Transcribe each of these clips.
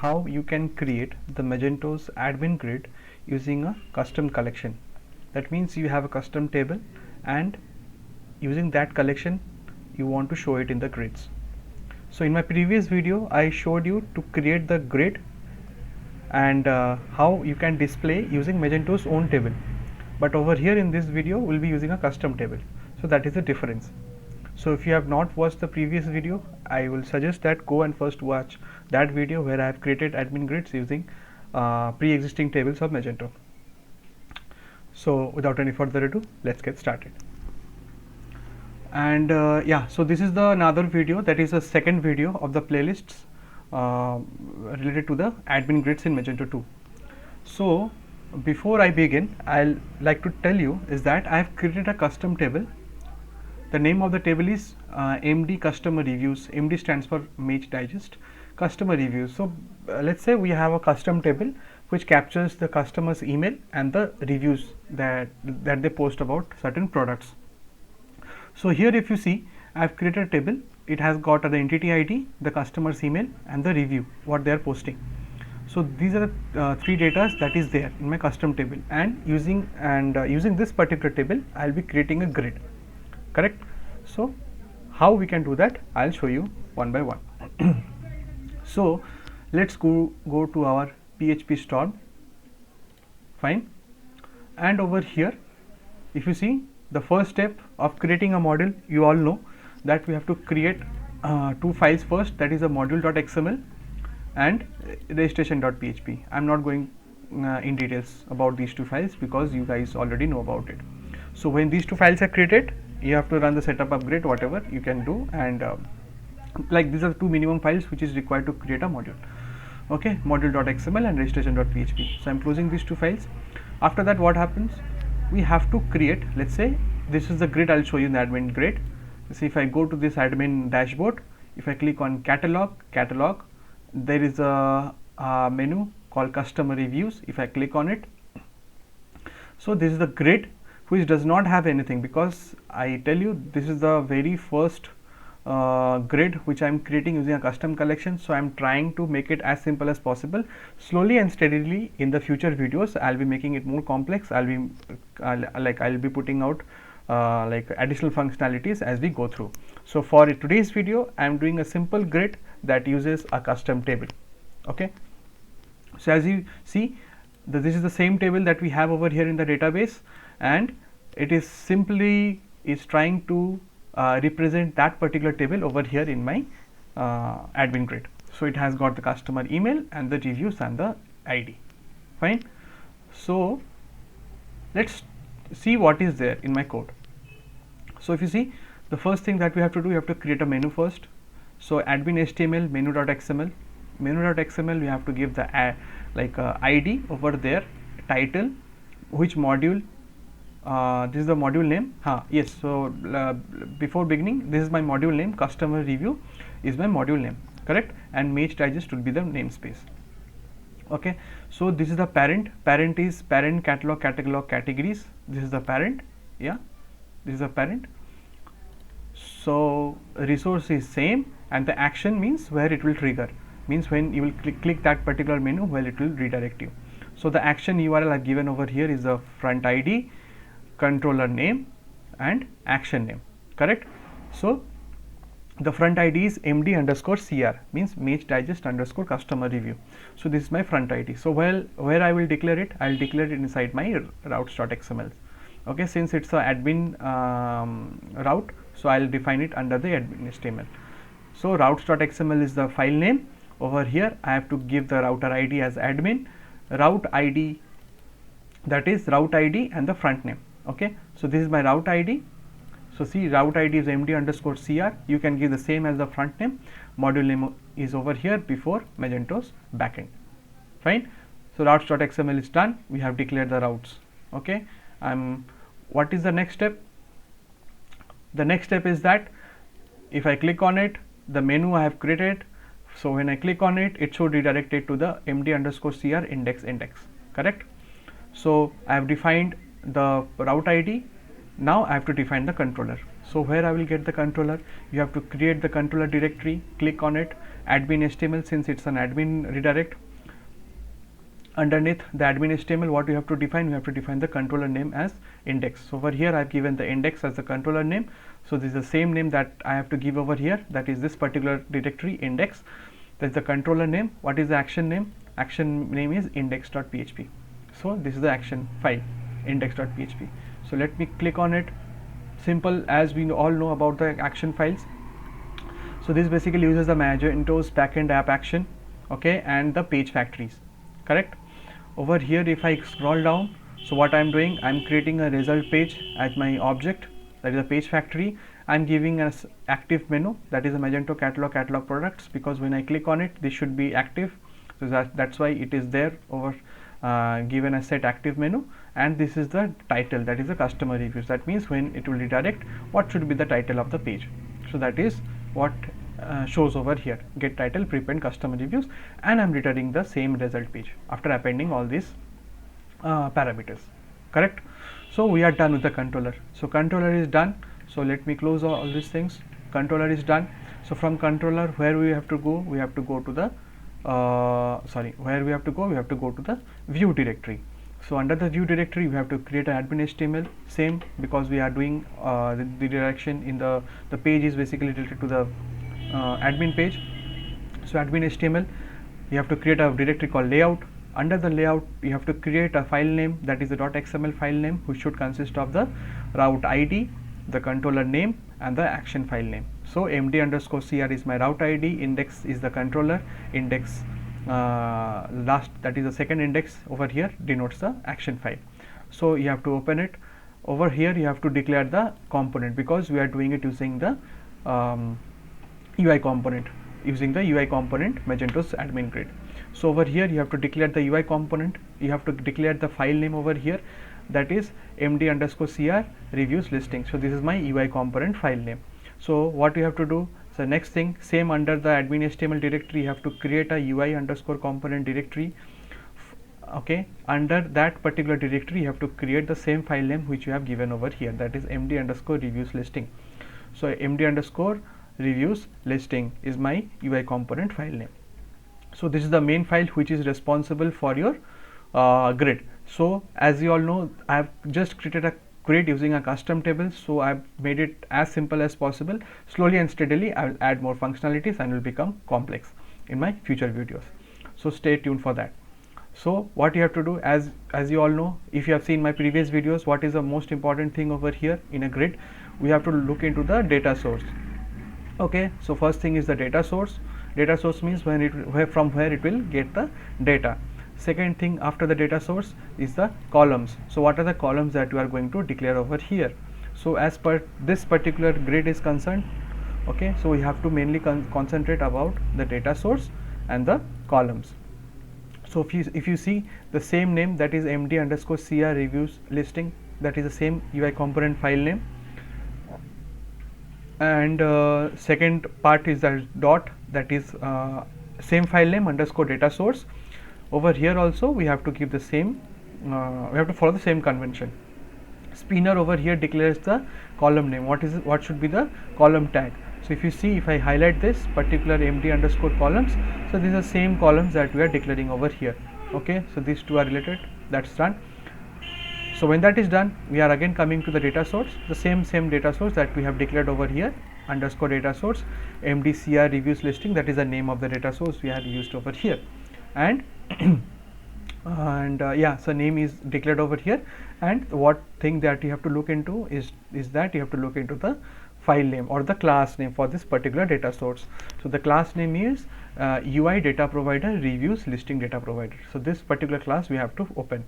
how you can create the Magento's admin grid using a custom collection. That means you have a custom table, and using that collection you want to show it in the grids. So in my previous video I showed you to create the grid and how you can display using Magento's own table, but over here in this video we'll be using a custom table. So that is the difference. So if you have not watched the previous video, I will suggest that go and first watch that video where I have created admin grids using pre-existing tables of Magento. So without any further ado, let's get started. And yeah, so this is the another video, that is a second video of the playlists related to the admin grids in Magento 2. So before I begin, I'll like to tell you is that I have created a custom table. The name of the table is MD Customer Reviews. MD stands for Mage Digest Customer Reviews. So let's say we have a custom table which captures the customer's email and the reviews that they post about certain products. So here if you see, I have created a table. It has got the entity ID, the customer's email and the review what they are posting. So these are the three data that is there in my custom table, and using this particular table I will be creating a grid. Correct? So how we can do that, I'll show you one by one. So let's go to our PHP Storm. Fine. And over here if you see, the first step of creating a module, you all know that we have to create two files first, that is a module.xml and registration.php. I'm not going in details about these two files because you guys already know about it. So when these two files are created, you have to run the setup upgrade, whatever you can do, and like these are two minimum files which is required to create a module. Okay, module.xml and registration.php. So I'm closing these two files. After that, what happens? We have to create, let's say this is the grid I'll show you in the admin grid. See, if I go to this admin dashboard, if I click on catalog, there is a menu called customer reviews. If I click on it, so this is the grid which does not have anything, because I tell you this is the very first grid which I am creating using a custom collection. So I am trying to make it as simple as possible. Slowly and steadily in the future videos I'll be making it more complex. I'll be putting out like additional functionalities as we go through. So for today's video I am doing a simple grid that uses a custom table. Okay, so as you see, this is the same table that we have over here in the database, and it is simply trying to represent that particular table over here in my admin grid. So it has got the customer email and the reviews and the ID. Fine. So let's see what is there in my code. So if you see, the first thing that we have to do, we have to create a menu first. So admin HTML menu.xml, we have to give the ID over there, title, which module, this is the module name. Yes, so before beginning, this is my module name, customer review is my module name, correct, and Mage Digest will be the namespace. Okay, so this is the parent is parent catalog categories. This is the parent, yeah, this is the parent. So resource is same, and the action means where it will trigger, means when you will click that particular menu, well, it will redirect you. So the action URL I've given over here is the front ID, controller name and action name, correct. So the front ID is MD underscore CR, means Mage Digest underscore customer review. So this is my front ID. So where I will declare it, I will declare it inside my routes.xml. Okay, since it's a admin route, so I will define it under the admin HTML. So routes.xml is the file name. Over here I have to give the router ID as admin, route ID, that is route ID and the front name. Okay, so this is my route ID. So see, route ID is MD underscore CR. You can give the same as the front name. Module name is over here before Magento's backend. Fine. So routes.xml is done. We have declared the routes. Okay. What is the next step? The next step is that if I click on it, the menu I have created. So when I click on it, it should redirect it to the MD underscore CR index, correct. So I have defined the route ID. Now I have to define the controller. So where I will get the controller, you have to create the controller directory, click on it, admin HTML, since it's an admin redirect. Underneath the admin HTML, what we have to define? We have to define the controller name as index. So over here I have given the index as the controller name. So this is the same name that I have to give over here, that is this particular directory index. That's the controller name. What is the action name? Action name is index.php. So this is the action file, index.php. So let me click on it. Simple, as we all know about the action files. So this basically uses the Magento's backend app action, okay, and the page factories, correct. Over here if I scroll down, so what I am doing, I am creating a result page as my object, that is a page factory. I am giving an active menu, that is a Magento catalog products, because when I click on it, this should be active. So that's why it is there over given a set active menu. And this is the title, that is the customer reviews. That means when it will redirect, what should be the title of the page. So that is what shows over here, get title, prepend customer reviews, and I'm returning the same result page after appending all these parameters, correct. So we are done with the controller. So controller is done. So let me close all these things. Controller is done. So from controller, where we have to go? We have to go to the where we have to go? We have to go to the view directory. So under the view directory, we have to create an admin HTML, same, because we are doing the direction in the page is basically related to the admin page. So admin HTML, you have to create a directory called layout. Under the layout, you have to create a file name, that is a .xml file name, which should consist of the route ID, the controller name, and the action file name. So md_cr is my route ID, index is the controller, index last, that is the second index over here denotes the action file. So you have to open it. Over here you have to declare the component, because we are doing it using the UI component, Magento's admin grid. So over here you have to declare the UI component, you have to declare the file name over here, that is md_cr reviews listing. So this is my UI component file name. So what you have to do, so next thing, same under the admin HTML directory, you have to create a UI_component directory, okay. Under that particular directory you have to create the same file name which you have given over here, that is md_reviews listing. So md_reviews listing is my UI component file name. So this is the main file which is responsible for your grid. So as you all know, I have just created a grid using a custom table. So I have made it as simple as possible. Slowly and steadily I will add more functionalities and will become complex in my future videos. So stay tuned for that. So what you have to do, as you all know, if you have seen my previous videos, what is the most important thing over here in a grid? We have to look into the data source. Okay, so first thing is the data source. Data source means from where it will get the data. Second thing after the data source is the columns. So what are the columns that you are going to declare over here? So as per this particular grid is concerned, okay, so we have to mainly concentrate about the data source and the columns. So if you see the same name, that is md_cr reviews listing, that is the same UI component file name. And second part is the dot, that is same file name underscore data source. Over here also we have to give the same, we have to follow the same convention. Spinner over here declares the column name. What should be the column tag? So if you see, if I highlight this particular md_columns, so these are same columns that we are declaring over here. Okay, so these two are related. That's done. So when that is done, we are again coming to the data source, the same data source that we have declared over here, underscore data source, md_cr reviews listing, that is the name of the data source we have used over here. And yeah, so name is declared over here. And what thing that you have to look into is that you have to look into the file name or the class name for this particular data source. So the class name is UI data provider reviews listing data provider. So this particular class we have to open,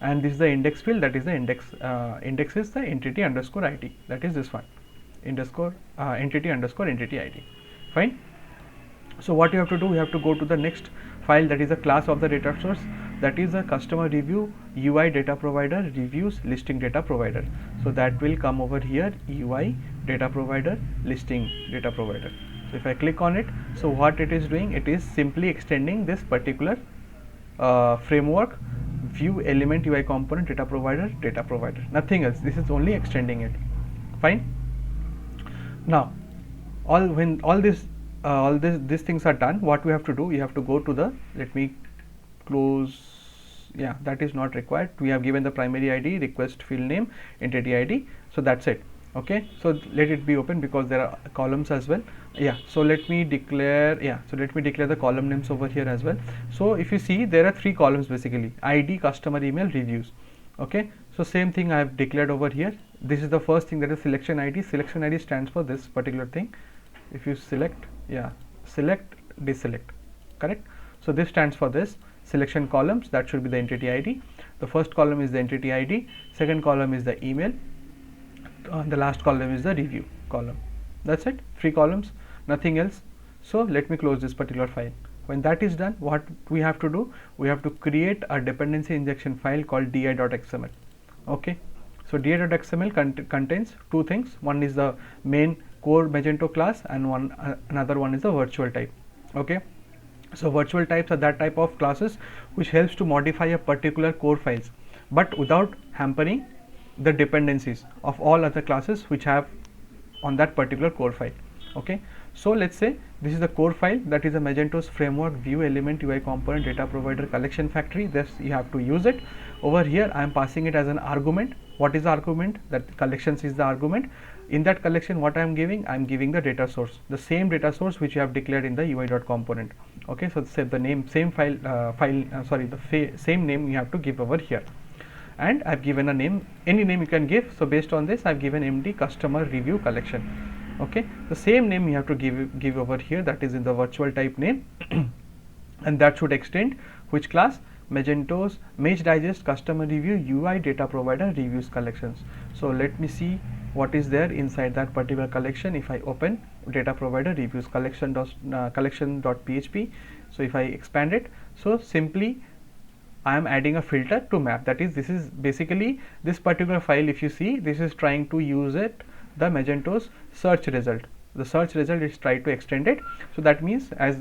and this is the index field, that is the index. Index is the entity_id, that is this one, entity_entity id. Fine. So what you have to do, you have to go to the next file, that is a class of the data source, that is a customer review UI data provider reviews listing data provider. So that will come over here, UI data provider listing data provider. So if I click on it, so what it is doing, it is simply extending this particular framework, view element UI component data provider, nothing else. This is only extending it. Fine. Now when all this all these things are done, what we have to do, we have to go to the, let me close, yeah, that is not required. We have given the primary ID, request field name, entity ID, so that's it. Okay, so let it be open because there are columns as well. Yeah, so let me declare, yeah, so let me declare the column names over here as well. So if you see, there are 3 columns basically: ID, customer email, reviews. Okay, so same thing I have declared over here. This is the first thing, that is selection ID. Selection ID stands for this particular thing. If you select, yeah, select, deselect, correct. So this stands for this selection columns, that should be the entity ID. The first column is the entity ID, second column is the email, the last column is the review column. That's it, 3 columns, nothing else. So let me close this particular file. When that is done, what we have to do, we have to create a dependency injection file called di.xml. okay, so di.xml contains 2 things. One is the main core Magento class, and another one is the virtual type. Okay, so virtual types are that type of classes which helps to modify a particular core files, but without hampering the dependencies of all other classes which have on that particular core file. Okay, so let's say this is the core file, that is a Magento's framework, view, element, UI component, data provider, collection factory. This you have to use it. Over here I am passing it as an argument. What is the argument? That collections is the argument. In that collection, what I am giving? I am giving the data source, the same data source which you have declared in the UI.component. Okay, so say the name, same file, same name you have to give over here. And I have given a name, any name you can give. So based on this, I have given MD customer review collection. Okay, the same name you have to give over here, that is in the virtual type name, and that should extend which class? Magento's Mage Digest customer review UI data provider reviews collections. So let me see what is there inside that particular collection. If I open data provider reviews collection.php, so if I expand it, so simply I am adding a filter to map. That is, this is basically this particular file. If you see, this is trying to use it, the Magento's search result. The search result is trying to extend it. So that means, as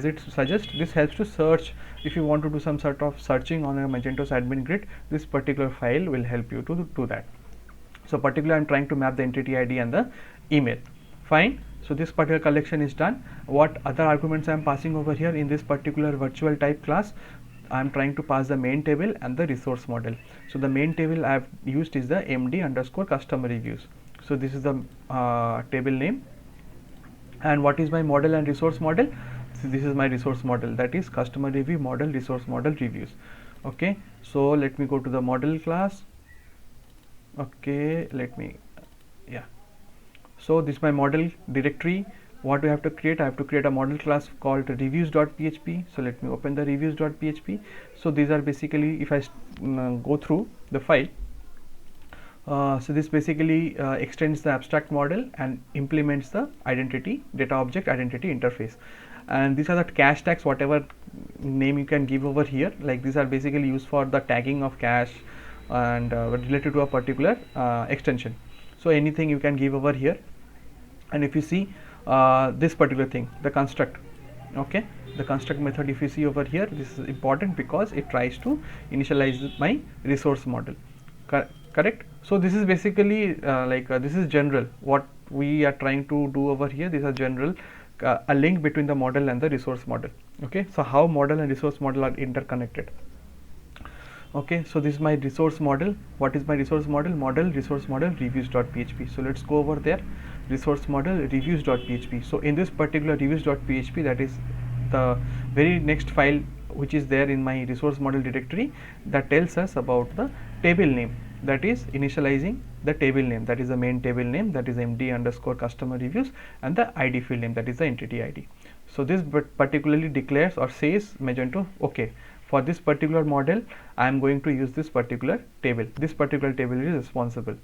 it suggests, this helps to search. If you want to do some sort of searching on a Magento's admin grid, this particular file will help you to do that. So particularly I am trying to map the entity ID and the email. Fine. So this particular collection is done. What other arguments I am passing over here in this particular virtual type class? I am trying to pass the main table and the resource model. So the main table I have used is the MD underscore customer reviews. So this is the table name. And what is my model and resource model? So this is my resource model, that is customer review model, resource model, reviews. Okay, so let me go to the model class. Okay, let me, yeah. So this is my model directory. What do I have to create? I have to create a model class called reviews.php. So let me open the reviews.php. So these are basically, if I go through the file, so this basically extends the abstract model and implements the identity data object identity interface. And these are the cache tags, whatever name you can give over here. Like these are basically used for the tagging of cache and related to a particular extension. So anything you can give over here. And if you see this particular thing, the construct, okay, the construct method, if you see over here, this is important because it tries to initialize my resource model. Correct. So this is basically this is general, what we are trying to do over here. These are general, a link between the model and the resource model. Okay, so how model and resource model are interconnected. Okay, so this is my resource model. What is my resource model? Model resource model reviews.php. So let's go over there, resource model reviews.php. So in this particular reviews.php, that is the very next file which is there in my resource model directory, that tells us about the table name, that is initializing the table name, that is the main table name, that is MD underscore customer reviews, and the ID field name, that is the entity ID. So this particularly declares or says Magento, okay, for this particular model I am going to use this particular table. This particular table is responsible.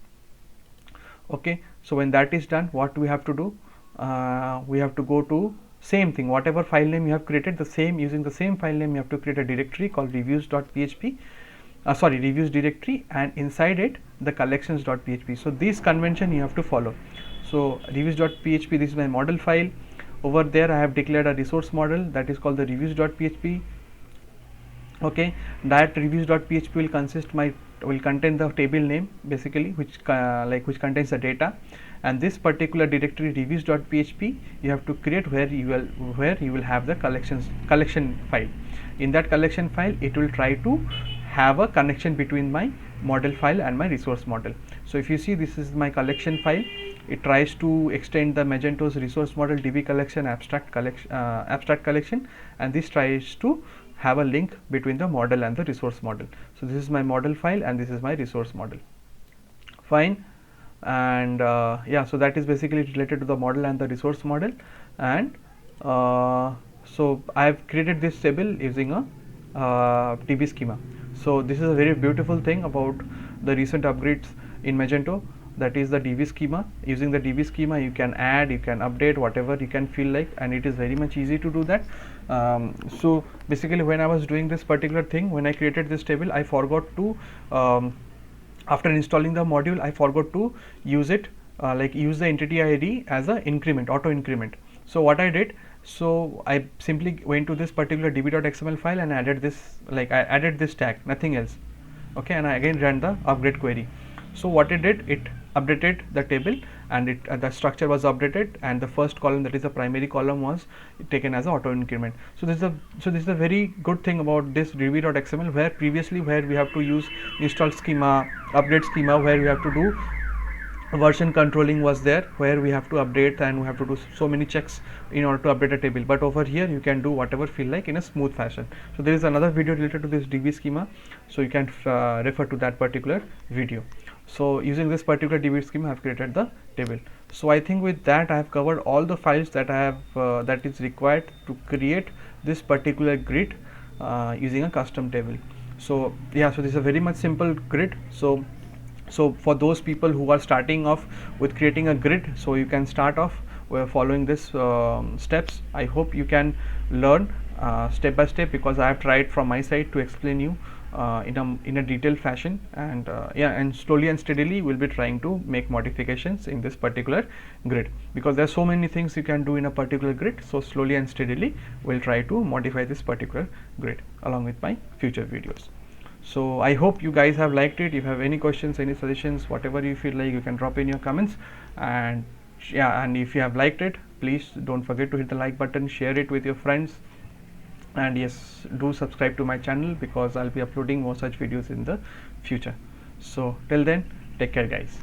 Okay, so when that is done, what we have to do? We have to go to same thing, whatever file name you have created, the same, using the same file name you have to create a directory called reviews.php. Reviews directory, and inside it the collections.php. So this convention you have to follow. So reviews.php, this is my model file. Over there I have declared a resource model that is called the reviews.php. Okay, that reviews.php will contain the table name basically, which contains the data, and this particular directory reviews.php you have to create where you will have the collection file. In that collection file it will try to have a connection between my model file and my resource model. So if you see, this is my collection file. It tries to extend the Magento's resource model DB collection abstract collection, and this tries to have a link between the model and the resource model. So this is my model file and this is my resource model. Fine. And yeah, so that is basically related to the model and the resource model. And so I have created this table using a DB schema. So this is a very beautiful thing about the recent upgrades in Magento, that is the DB schema. Using the DB schema you can add, you can update whatever you can feel like, and it is very much easy to do that. So basically when I was doing this particular thing, when I created this table, I forgot to after installing the module, I forgot to use it use the entity ID as a increment, auto increment. So what I did, so I simply went to this particular db.xml file and added this, I added this tag, nothing else. Okay, and I again ran the upgrade query. So what it did, it updated the table, and the structure was updated, and the first column, that is the primary column, was taken as auto increment. So this is a very good thing about this db.xml, where previously where we have to use install schema, update schema, where we have to do version controlling was there, where we have to update and we have to do so many checks in order to update a table. But over here you can do whatever feel like in a smooth fashion. So there is another video related to this DB schema, so you can refer to that particular video. So using this particular DB schema I have created the table. So I think with that I have covered all the files that I have that is required to create this particular grid using a custom table. So yeah, so this is a very much simple grid. So for those people who are starting off with creating a grid, so you can start off following this steps. I hope you can learn step by step, because I have tried from my side to explain you in a detailed fashion, and yeah, and slowly and steadily we'll be trying to make modifications in this particular grid, because there are so many things you can do in a particular grid. So slowly and steadily we'll try to modify this particular grid along with my future videos. So I hope you guys have liked it. If you have any questions, any suggestions, whatever you feel like, you can drop in your comments. And yeah, and if you have liked it, please don't forget to hit the like button, share it with your friends, and yes, do subscribe to my channel, because I'll be uploading more such videos in the future. So till then, take care guys.